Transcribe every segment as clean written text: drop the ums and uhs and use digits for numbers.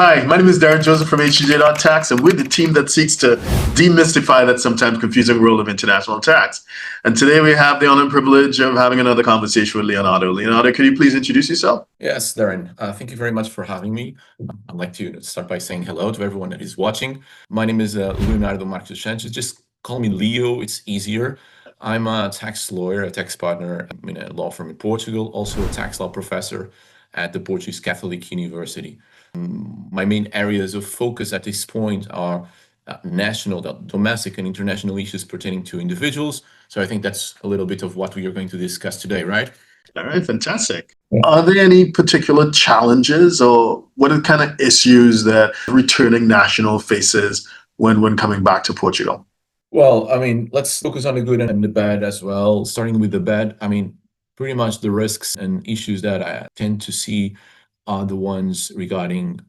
Hi, my name is Darren Joseph from HTJ.tax, and we're the team that seeks to demystify that sometimes confusing world of international tax. And today we have the honor and privilege of having another conversation with Leonardo. Leonardo, could you please introduce yourself? Yes, Darren, thank you very much for having me. I'd like to start by saying hello to everyone that is watching. My name is Leonardo Marques. Just call me Leo, it's easier. I'm a tax lawyer, a tax partner in a law firm in Portugal, also a tax law professor at the Portuguese Catholic University. My main areas of focus at this point are national, domestic and international issues pertaining to individuals. So I think that's a little bit of what we are going to discuss today, right? All right, fantastic. Are there any particular challenges or what are kind of issues that returning national faces when coming back to Portugal? Well, let's focus on the good and the bad as well. Starting with the bad, pretty much the risks and issues that I tend to see are the ones regarding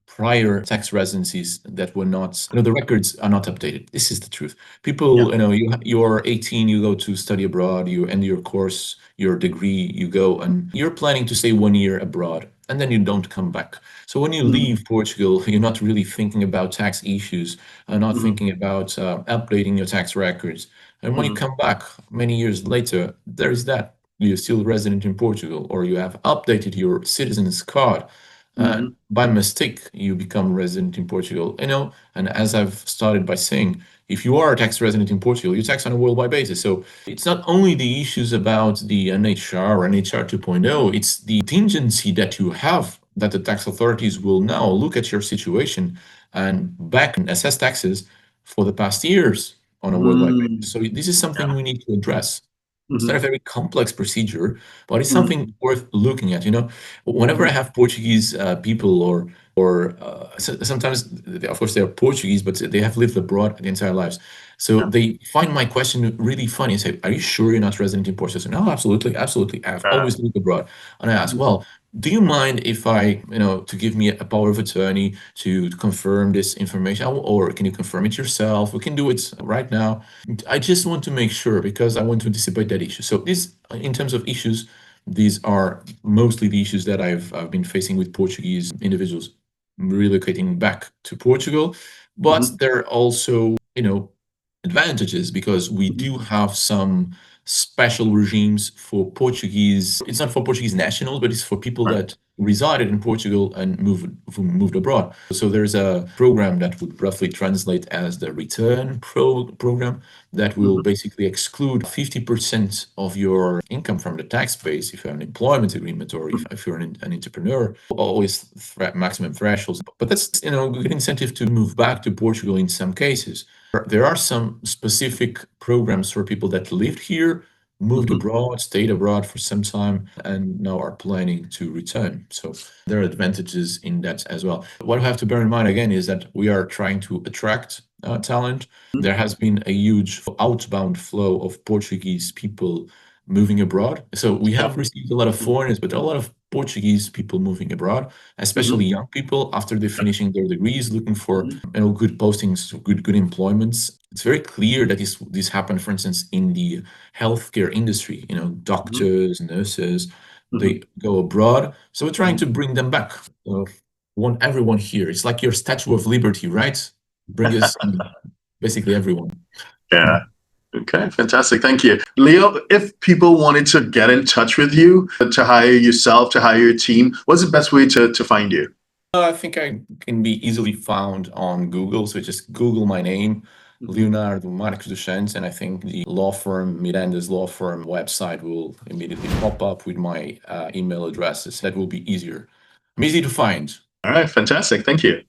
prior tax residencies that were not, the records are not updated. This is the truth. People, you're 18, you go to study abroad, you end your course, your degree, you go and you're planning to stay 1 year abroad, and then you don't come back. So when you leave Portugal, you're not really thinking about tax issues, not thinking about updating your tax records. And when you come back many years later, there is that. You're still resident in Portugal, or you have updated your citizen's card. By mistake, you become resident in Portugal. And as I've started by saying, if you are a tax resident in Portugal, you tax on a worldwide basis. So it's not only the issues about the NHR or NHR 2.0, it's the contingency that you have that the tax authorities will now look at your situation and back and assess taxes for the past years on a worldwide basis. So this is something we need to address. It's not a very complex procedure, but it's something worth looking at. Whenever I have Portuguese people, or sometimes, of course, they are Portuguese, but they have lived abroad their entire lives. So they find my question really funny and say, "Are you sure you're not resident in Portugal?" I say, "No, absolutely, absolutely. I've always lived abroad." And I ask, "Well, do you mind if I, to give me a power of attorney to confirm this information, or can you confirm it yourself? We can do it right now." I just want to make sure because I want to anticipate that issue. So in terms of issues, these are mostly the issues that I've been facing with Portuguese individuals relocating back to Portugal. But there are also, advantages because we do have some special regimes for Portuguese. It's not for Portuguese nationals, but it's for people that resided in Portugal and moved abroad. So there's a program that would roughly translate as the return program that will basically exclude 50% of your income from the tax base if you have an employment agreement or if you're an entrepreneur. Always maximum thresholds. But that's a good incentive to move back to Portugal in some cases. There are some specific programs for people that lived here, moved abroad, stayed abroad for some time, and now are planning to return. So there are advantages in that as well. What we have to bear in mind again is that we are trying to attract talent. There has been a huge outbound flow of Portuguese people moving abroad. So we have received a lot of foreigners, but a lot of Portuguese people moving abroad, especially young people after they're finishing their degrees, looking for good postings, good employments. It's very clear that this happened, for instance, in the healthcare industry. Doctors, nurses, they go abroad. So we're trying to bring them back. Want everyone here. It's like your Statue of Liberty, right? Bring us basically everyone. Yeah. Okay, fantastic. Thank you. Leo, if people wanted to get in touch with you, to hire yourself, to hire your team, what's the best way to find you? I think I can be easily found on Google. So just Google my name, Leonardo Marques dos Santos, and I think the law firm, Miranda's law firm website will immediately pop up with my email addresses. That will be easier. I'm easy to find. All right, fantastic. Thank you.